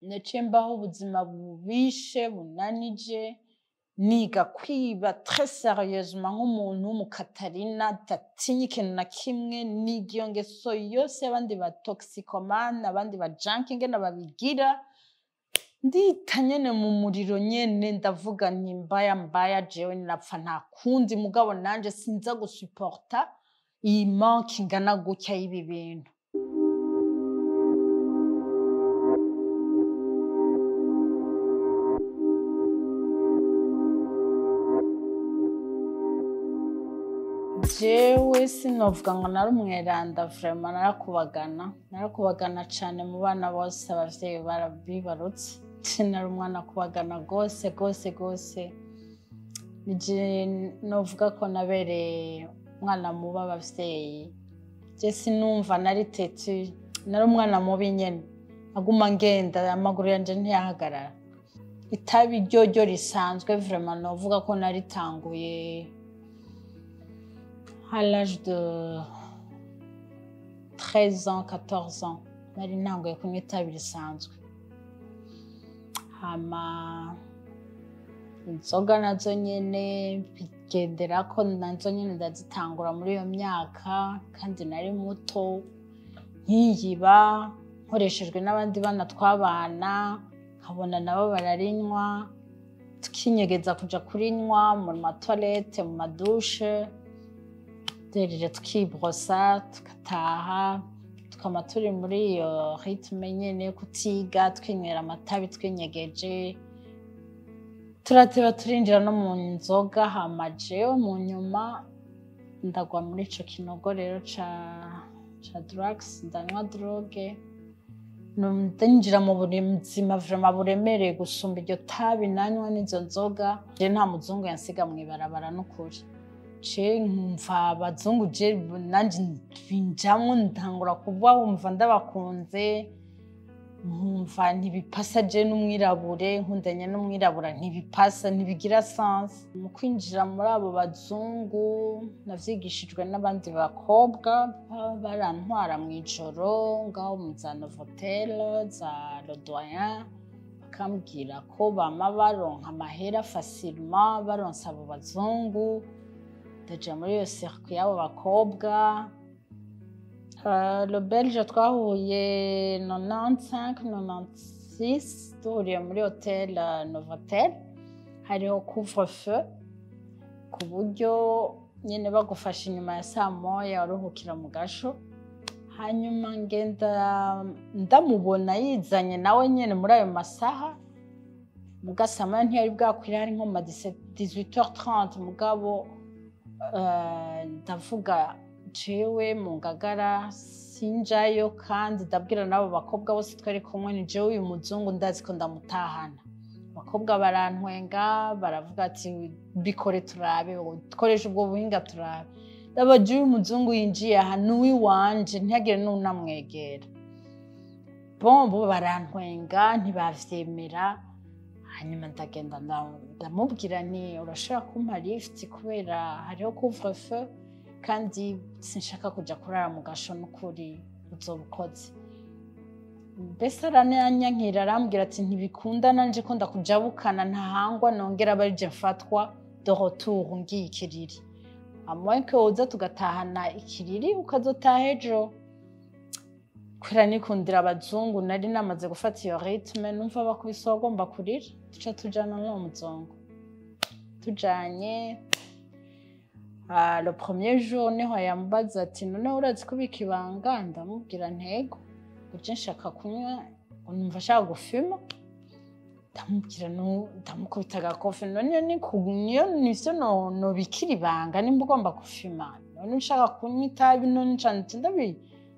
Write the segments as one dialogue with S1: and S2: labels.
S1: naciye mbaho ubuzima bubishe bunanije niga kwiba très sérieusement nk'umuntu w'umukatarina datinya ikintu na kimwe niga iyo ngeso yose abandi ba toxicomane abandi ba junk ingene babigira ndita nyene mu muriro nyene ndavuga nti mbaya jewe ninapfa nta kundi mugabo nanje sinza gusupporta iyi manque ingana gutya y'ibi bintu. Jewe sinovuga ngo nari umweranda vraiment narakubagana cane mu bana bose abavyeyi barabibarutse nari umwana kubagana gose nije novuga ko nabereye umwana muba abavyeyi je sinumva nari tete nari umwana mubi nyene aguma ngenda amaguru yanje ntiyahagarara itabi ryo risanzwe vraiment novuga ko naritanguye à l'âge de 13 ans, 14 ans, nari nangoye kunywa itabi risanzwe. Hama inzoga nazo nyene bigenderako nazo nyene ndazitangura muri iyo myaka kandi nari muto nkiyiba nkoreshejwe n'abandi bana twabana nkabona nabo bararinywa tukinyegeza kuja kurinywa mu matoilette mu madushe derije tukibrosa tukataha tukama turi muri iyo rythme nyene kutiga twinywera amatabi twinyegeje turateba turinjira no mu nzoga hama jewe mu nyuma ndagwa muri ico kinogo rero ca drugs ndanywa drogue ndinjira mu buzima vraiment buremereye gusumba iryo tabi nanywa n'izo nzoga je nta muzungu yansiga mwibarabara n'ukuri nkumva abazungu je nanje binjamwo ntangura kuba wumva ndabakunze nkumva ntibipasa je n'umwirabure nkundanye n'umwirabura ntibipasa ntibigira sens mu kwinjira muri abo bazungu navyigishijwe n'abandi bakobwa barantwara mw'ijoro ngaho mu za Novotel za Le Doyen bakambwira ko bama baronka amahera facilement baronsa abo bazungu ndaja muri iyo circuit y'abo bakobwa. Le Belge twahuye 95-96 duhuriye muri hotel Novotel hariho couvre-feu ku buryo nyene bagufasha inyuma ya saa moya waruhukira mu gasho hanyuma ngenda ndamubona yizanye nawe nyene muri ayo masaha mugasama ntiyari bwakwira hari nko 18h30 mugabo ndavuga jewe mu ngagara sinjayo kandi ndabwira nabo bakobwa bose twari kumwe ni jewe uyu muzungu ndazi ko ndamutahana abakobwa barantwenga baravuga ati bikore turabe dukoresha ubwo buhinga turabe ndabaje uyu muzungu yinjiye aha nuwi wanje ntihagire n'unamwegera bombo barantwenga ntibavyemera hanyuma ndagenda ndamubwira nti urashaka kumpa lift kubera hariho couvre-feu kandi sinshaka kuja kurara mu gasho n'ukuri uzobukoze mbese aranyankira arambwira ati ntibikunda nanje ko ndakujabukana ntahangwa nongera abarije mfatwa de retour ngiye ikiriri amwenke uza tugatahana ikiriri ukazotaha ejo kwera nikundira abazungu nari namaze gufata iyo rythme numva bakubise bagomba kurira tuca tujana no muzungu tujanye le premier jour niho yambaza ati none urazi kubika ibanga ndamubwira ntego uje nshaka kunywa numva shaka gufima ndamubwira ndamukubita agakofe none niyo nivyo no bikira ibanga nimba ugomba gufima none nshaka kunywa itabi none ncane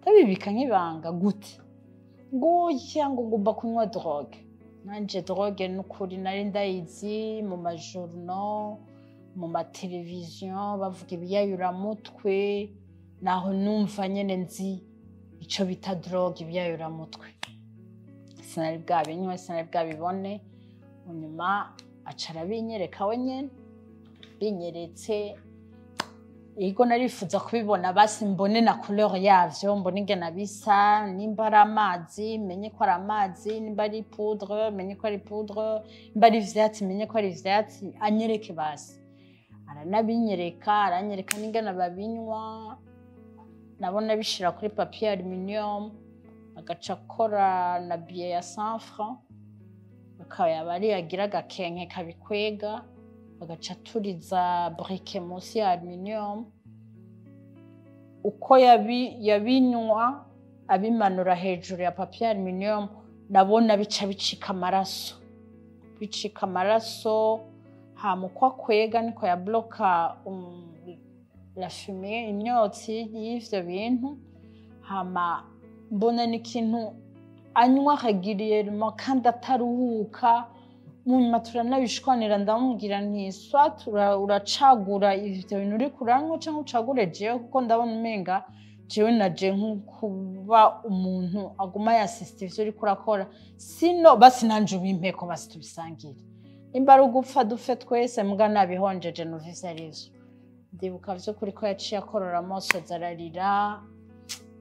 S1: ndabibika nk'ibanga gute nguya ngo ngomba kunywa drogue nanje drogue n'ukuri nari ndayizi mu majournaux mu mateleviziyo bavuga ibiyayuramutwe naho numva nyene nzi ico bita drogue ibiyayuramutwe sinari bwabinywe sinari bwabibone nyuma acara binyereka we nyene binyeretse Ego narifuza kubibona basi mbone na couleur yavyo, mbone ingene bisa, nimba ari amazi menye ko ari amazi, nimba ari poudre menye ko ari poudre, nimba ari ivyatsi menye ko ari ivyatsi, anyereke basi. Aranabinyereka, aranyereka n'ingene babinywa, nabona bishira kuri papier aluminium, agaca akora na billet ya 100 francs, akaba ari agira agakenke kabikwega, agaca aturiza brique musi ya aluminium. Uko yabinywa abimanura hejuru ya papier aluminium, nabona bica bicika amaraso. Bicika amaraso, hama uko akwega niko yabloka la fumée, imyotsi y'ivyo bintu. Hama mbona n'ikintu anywa régulièrement kandi ataruhuka. Munyuma turanabishwanira ndamubwira nti soit uracagura ivyo bintu uri kuranywa canke ucagure jewe, kuko ndabona umenga jewe naje nkukuba umuntu aguma yasista ivyo uri kurakora, sino basi nanje ubimpeko basi tubisangire. Nimba ari ugupfa dupfe twese, muga nabihonjeje numvise arivyo. Ndibuka vy'ukuri ko yaciye akorora amosozi ararira,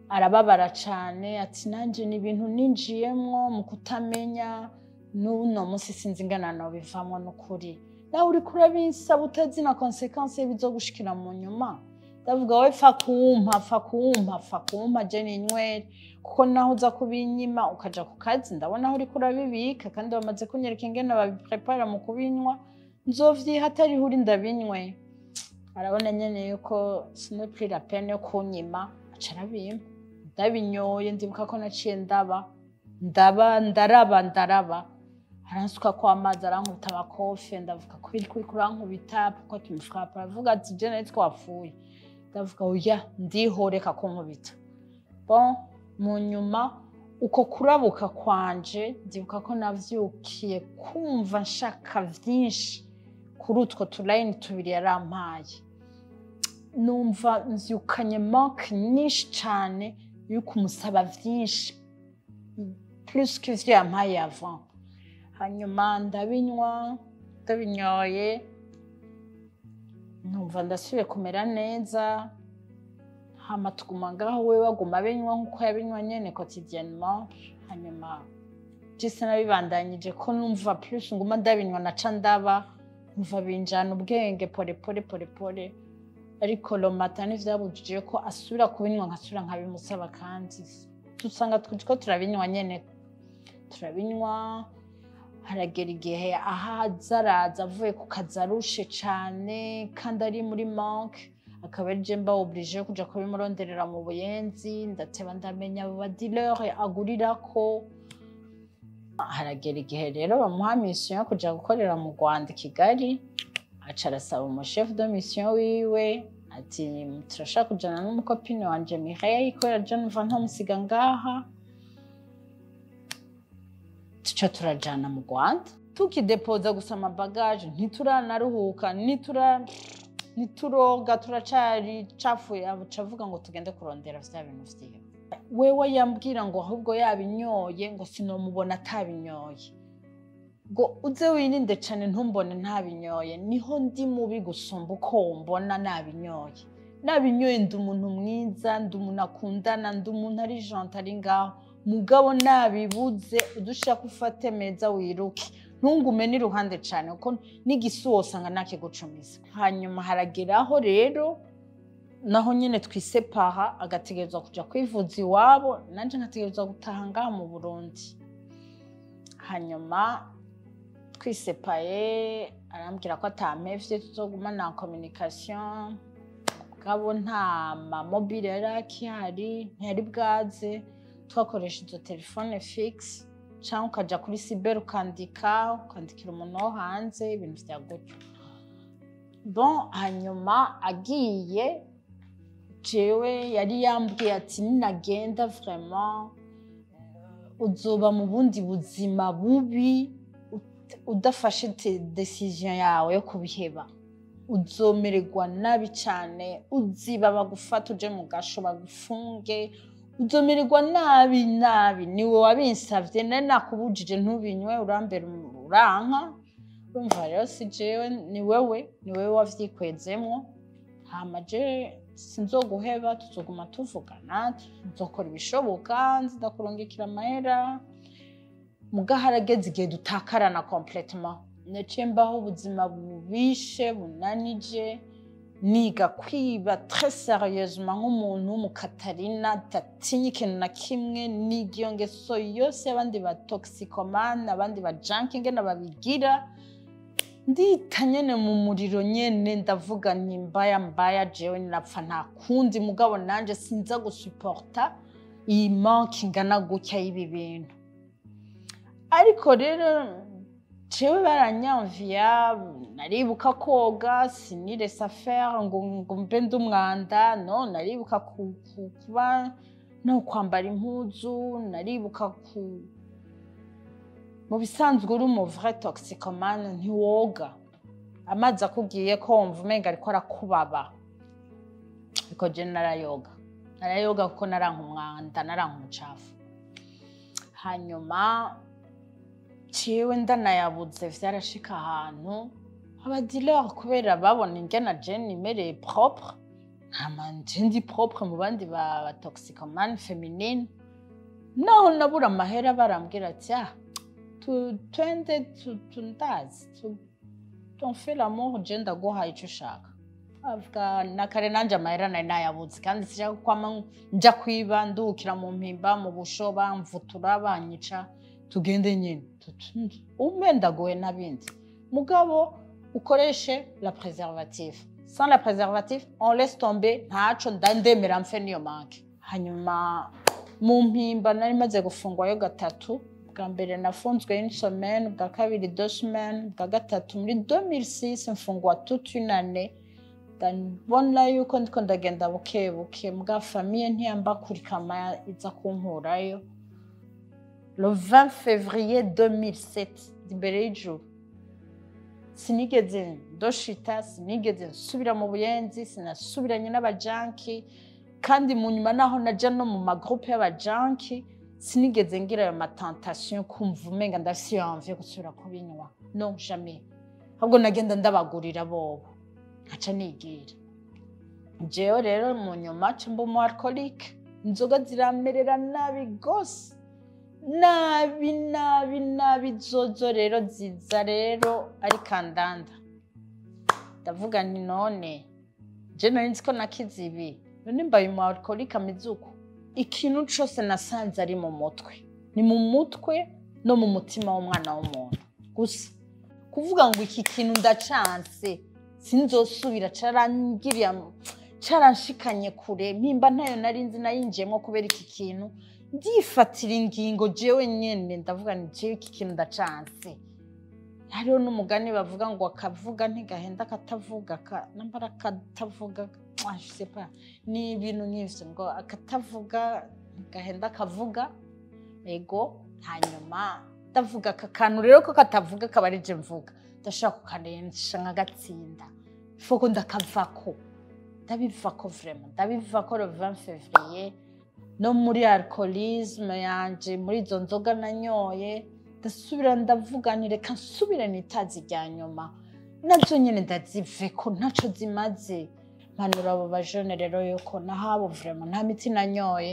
S1: arababara cane, ati nanje ni ibintu ninjiyemwo mu kutamenya, n'uno musi sinzi ingana nobivamwo n'ukuri. Nawe uriko urabinsaba utazi na conséquence bizogushikira mu nyuma. Ndavuga we fa kumpa je ninywere, kuko naho uza kubinyima ukaja ku kazi ndabona aho uriko urabibika, kandi bamaze kunyereka ingene babiprepara mu kubinywa, nzovyiha atari huri ndabinywe. Arabona nyene yuko sine plus la peine yo kunyima, aca arabimpa. Ndabinyoye, ndibuka ko naciye ndaraba. Aransuka ko amazi, arankubita amakofe, ndavuga ko biri kuri kurankubita kuko tumufrapa. Aravuga ati je nari twapfuye. Ndavuga oya ndihoreka kunkubita. Bon, mu nyuma uko kurabuka kwanje, ndibuka ko navyukiye kumva nshaka vyinshi kuri utwo tulayini tubiri yarampaye. Numva nvyukanye manque nyinshi cane yuko umusaba vyinshi plus que ivyo yampaye avant. Hanyuma ndabinyoye, numva ndasubiye kumera neza. Hama tuguma ngaho, wewe aguma abinywa nkuko yabinywa nyene quotidiennement. Hanyuma jise nabibandanyije ko numva plus nguma ndabinywa, naca ndaba numva binjana ubwenge pole. Ariko lo matani vyabujije ko asubira kubinywa, nkasubira nkabimusaba, kandi dusanga twiko turabinywa nyene. Turabinywa, haragera igihe ahaza araza avuye ku kazi arushe cane kandi ari muri manque, akaba ari je mba oblige yo kuja kubimuronderera mu Buyenzi. Ndateba ndamenya aba dealer agurirako. Haragera igihe rero bamuha mission yo kuja gukorera mu Rwanda i Kigali, aca arasaba umu chef de mission wiwe ati turashaka kujana n'umukopine wanje Mireille, ko yaje numva ntamusiga ngaha. Tuca turajana mu Rwanda, tukidepoza gusa amabagaje, ntituranaruhuka, nituroga, turacari cafuye. Avuga ngo tugende kurondera vya bintu vyiwe. Wewe yambwira ngo ahubwo yabinyoye, ngo sinomubona atabinyoye, ngo uze wirinde cane ntumbone ntabinyoye. Niho ndi mubi gusumba uko mbona nabinyoye. Nabinyoye ndi umuntu mwiza, ndi umuntu akundana, ndi umuntu ari gentil ari ngaho. Mugabo nabibuze udushaka ufate meza wiruke, ntungume n'iruhande cane kuko n'igisuwo usanga nakigucumiza. Hanyuma harageraho rero naho nyene twisepara, agategerezwa kuja kwivuza iwabo, nanje nkategerezwa gutaha ngaha mu Burundi. Hanyuma twisepaye, arambwira ko atampevye tuzogumana en communication, mugabo nta mobile yari akihari, ntiyari bwaze. Twakoresha izo telefone fixe, canke ukaja kuri cyber ukandikira umuntu wo hanze, ibintu vya gutyo. Bon, hanyuma agiye, jewe yari yambwiye ati ninagenda vraiment uzoba mu bundi buzima bubi, udafashe decision yawe yo kubiheba. Uzomererwa nabi cane, uziba bagufata uje mu gasho bagufunge, uzomererwa nabi. Niwe wabinsavye, nari nakubujije ntubinywe, urambera uranka. Urumva rero si jewe, ni wewe wavyikwezemwo. hama je sinzoguheba tuzoguma tuvugana nzokora ibishoboka nzidakurungikira amahera muga harageze igihe dutakarana complètement naciye mbaho ubuzima bubishe bunanije niga kwiba très sérieusement nk'umuntu w'umukatarina atatinya ikintu na kimwe niga iyo ngeso yose abandi ba toxicomane abandi ba junkie ingene babigira ndita nyene mu muriro nyene ndavuga nti mbaya jewe napfa nta kundi mugabo nanje sinza gusupporta iyi manque ingana gutya y'ibi bintu ariko rero jewe baranyamvia naribuka koga siniresa faire ngo mbe ndumwanda no naribuka kuba no kwambara impuzu naribuka mu bisanzwe uri mu vrai toxicomane ntiwoga amazi akubwiye ko wumva umenga ariko arakubaba ariko je narayoga kuko naranka umwanda naranka umucafu hanyuma ciwe ndanayabuze vyarashika ahantu abadileur kubera babona ingene je nimereye propre ntamanje ndi propre mu bandi ba toxicomane féminine naho nabura amahera barambwira ati twende tundazi on fait l'amour je ndaguhaye ico ushaka avuga nakare nanje amahera nari nayabuze kandi sishaka kwama nja kwiba ndukira mu mpimba mu bushoba mvutura banyica tugende nyene umendagoye nabindi mugabo ukoreshe la préservative sans la préservative on laisse tomber ntaco ndandemera mfe niyo manke hanyuma mu mpimba nari maze gufungwayo gatatu bwa mbere nafunzwe une semaine bwa kabiri 2 semaines bwa gatatu muri 2006 mfungwa toute une année ndabona yuko ndiko ndagenda buke mbwa famille ntiyamba kurikama iza kunkurayo le 20 février 2007 imbere y'ijuru sinigeze ndoshita sinigeze nsubira mu buyenzi sinasubiranye n'abajanki kandi mu nyuma naho naja no mu magroupe y'abajanki sinigeze ngira ayo matentation kumva umenga ndafise envie gusubira kubinywa non jamais ahubwo nagenda ndabagurira bobo nkaca nigira jewe rero mu nyuma mba umu alcoolique inzoga ziramerera nabi gose nabi zozo rero ziza rero ari kandanda ndavuga nti none je nari nzi ko nakize ibi none mbaye umu alcoolique ameze uko ikintu cose nasanze ari mu mutwe ni mu mutwe no mu mutima w'umwana w'umuntu gusa kuvuga ngo iki kintu ndacanse sinzosubira caranshikanye kure mpimba ntayo nari nzi nayinjiyemo kubera iki kintu ndifatira ingingo jewe nyene ndavuga ni jewe iki kintu ndacanse hariho n'umugani bavuga ngo akavuga ntigahenda katavuga nambara katavuga je sais pas ni ibintu nk'ivyo ngo akatavuga ntigahenda kavuga ego hanyuma ndavuga akantu rero ko katavuga kaba ari je mvuga ndashaka kukanensha nk'agatsinda foko ndakavako ndabivako vraiment ndabivako le 20 février no muri alcoolisme yanje muri izo nzoga nanyoye ndasubira ndavuga ni reka nsubire nitazi rya nyuma nazo nyene ndaziveko ntaco zimaze manura abo bajone rero yuko nahabo vraiment nta miti nanyoye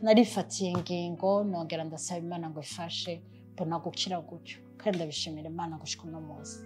S1: narifatiye ingingo nongera ndasaba Imana ngo ifashe mbona gukira gutyo kandi ndabishimira Imana gushika no munsi